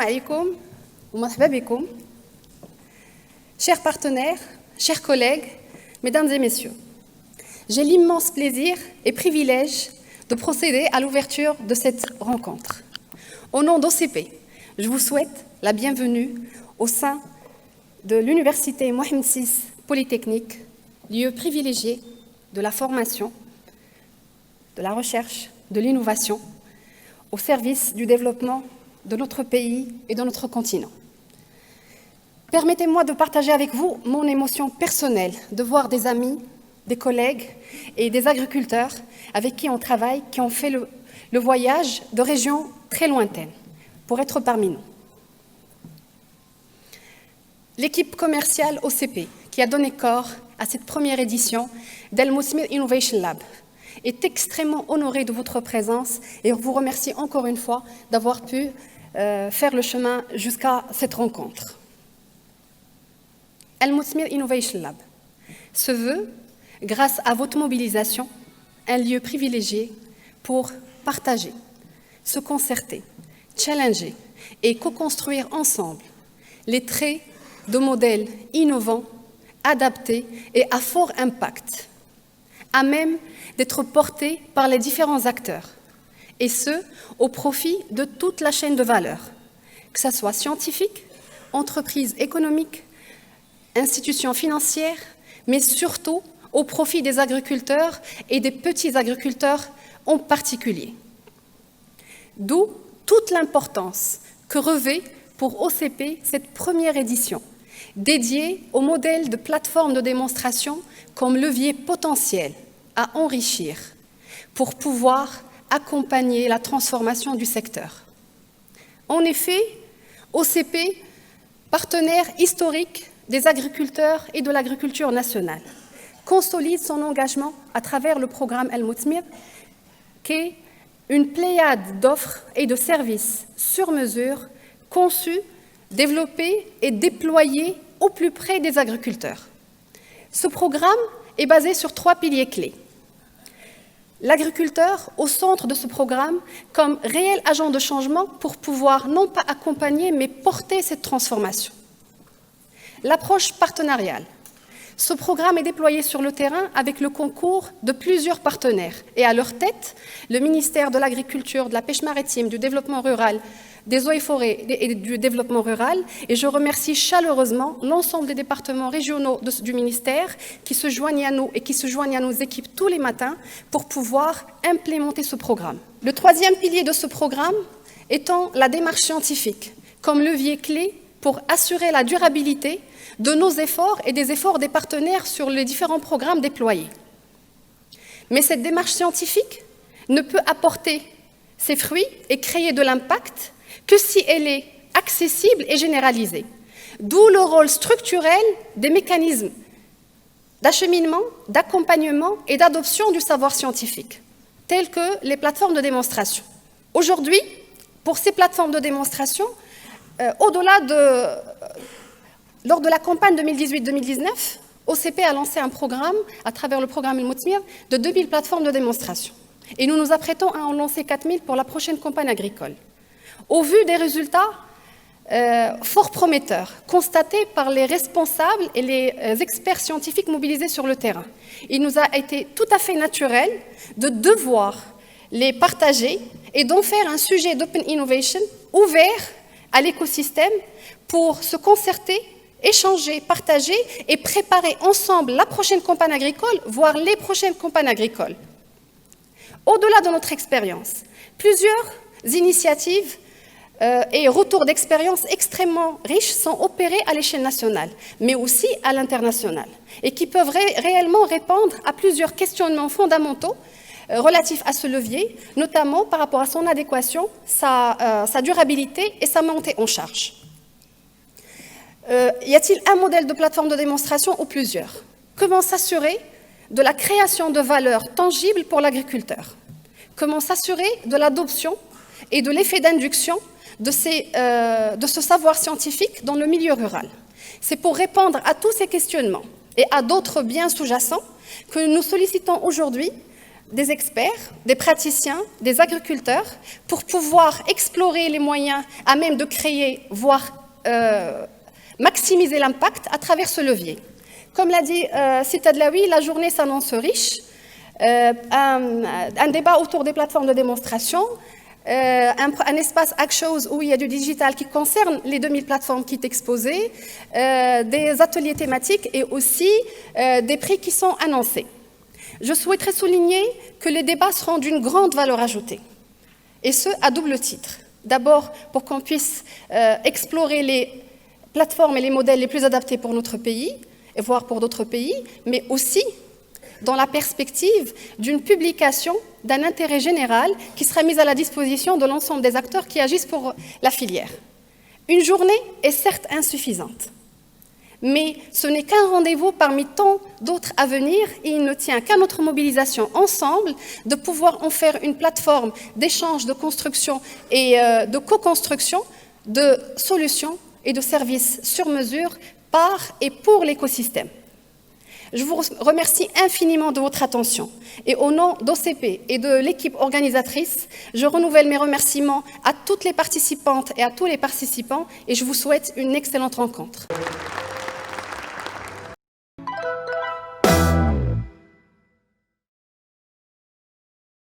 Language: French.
alaikum wa marhaba bikoum. Chers partenaires, chers collègues, mesdames et messieurs, j'ai l'immense plaisir et privilège de procéder à l'ouverture de cette rencontre. Au nom d'OCP, je vous souhaite la bienvenue au sein de l'Université Mohamed VI Polytechnique, lieu privilégié de la formation, de la recherche, de l'innovation, au service du développement de notre pays et de notre continent. Permettez-moi de partager avec vous mon émotion personnelle de voir des amis, des collègues et des agriculteurs avec qui on travaille, qui ont fait le voyage de régions très lointaines pour être parmi nous. L'équipe commerciale OCP, qui a donné corps à cette première édition d'Al Mousmir Innovation Lab, est extrêmement honorée de votre présence et vous remercie encore une fois d'avoir pu faire le chemin jusqu'à cette rencontre. Al Mousmir Innovation Lab se veut, grâce à votre mobilisation, un lieu privilégié pour partager, se concerter, challenger et co-construire ensemble les traits de modèles innovants, adaptés et à fort impact, à même d'être portés par les différents acteurs, et ce, au profit de toute la chaîne de valeur, que ce soit scientifique, entreprises économiques, institutions financières, mais surtout au profit des agriculteurs et des petits agriculteurs en particulier. D'où toute l'importance que revêt pour OCP cette première édition, dédiée au modèle de plateforme de démonstration comme levier potentiel à enrichir pour pouvoir accompagner la transformation du secteur. En effet, OCP, partenaire historique des agriculteurs et de l'agriculture nationale, consolide son engagement à travers le programme Al Mousmir, qui est une pléiade d'offres et de services sur mesure conçus, développés et déployés au plus près des agriculteurs. Ce programme est basé sur 3 piliers clés. L'agriculteur au centre de ce programme comme réel agent de changement pour pouvoir non pas accompagner mais porter cette transformation. L'approche partenariale. Ce programme est déployé sur le terrain avec le concours de plusieurs partenaires et à leur tête, le ministère de l'Agriculture, de la Pêche maritime, du Développement rural, des Eaux et Forêts et du Développement rural. Et je remercie chaleureusement l'ensemble des départements régionaux du ministère qui se joignent à nous et qui se joignent à nos équipes tous les matins pour pouvoir implémenter ce programme. Le 3e pilier de ce programme étant la démarche scientifique comme levier clé pour assurer la durabilité de nos efforts et des efforts des partenaires sur les différents programmes déployés. Mais cette démarche scientifique ne peut apporter ses fruits et créer de l'impact que si elle est accessible et généralisée. D'où le rôle structurel des mécanismes d'acheminement, d'accompagnement et d'adoption du savoir scientifique, tels que les plateformes de démonstration. Aujourd'hui, pour ces plateformes de démonstration, lors de la campagne 2018-2019, OCP a lancé un programme, à travers le programme Al Mousmir, de 2000 plateformes de démonstration. Et nous nous apprêtons à en lancer 4000 pour la prochaine campagne agricole. Au vu des résultats fort prometteurs constatés par les responsables et les experts scientifiques mobilisés sur le terrain, il nous a été tout à fait naturel de devoir les partager et d'en faire un sujet d'open innovation ouvert à l'écosystème pour se concerter, échanger, partager et préparer ensemble la prochaine campagne agricole, voire les prochaines campagnes agricoles. Au-delà de notre expérience, plusieurs initiatives et retours d'expérience extrêmement riches sont opérés à l'échelle nationale, mais aussi à l'international, et qui peuvent réellement répondre à plusieurs questionnements fondamentaux relatifs à ce levier, notamment par rapport à son adéquation, sa durabilité et sa montée en charge. Y a-t-il un modèle de plateforme de démonstration ou plusieurs? Comment s'assurer de la création de valeur tangible pour l'agriculteur? Comment s'assurer de l'adoption et de l'effet d'induction de ce savoir scientifique dans le milieu rural? C'est pour répondre à tous ces questionnements et à d'autres biens sous-jacents que nous sollicitons aujourd'hui des experts, des praticiens, des agriculteurs, pour pouvoir explorer les moyens à même de créer, voire maximiser l'impact à travers ce levier. Comme l'a dit Sita Dlaoui, la journée s'annonce riche. Un débat autour des plateformes de démonstration, un espace Hackshows où il y a du digital qui concerne les 2000 plateformes qui sont exposées, des ateliers thématiques et aussi des prix qui sont annoncés. Je souhaiterais souligner que les débats seront d'une grande valeur ajoutée, et ce, à double titre. D'abord, pour qu'on puisse explorer les plateformes et les modèles les plus adaptés pour notre pays, et voire pour d'autres pays, mais aussi dans la perspective d'une publication d'un intérêt général qui sera mise à la disposition de l'ensemble des acteurs qui agissent pour la filière. Une journée est certes insuffisante, mais ce n'est qu'un rendez-vous parmi tant d'autres à venir et il ne tient qu'à notre mobilisation ensemble de pouvoir en faire une plateforme d'échange, de construction et de co-construction de solutions et de services sur mesure par et pour l'écosystème. Je vous remercie infiniment de votre attention et au nom d'OCP et de l'équipe organisatrice, je renouvelle mes remerciements à toutes les participantes et à tous les participants et je vous souhaite une excellente rencontre.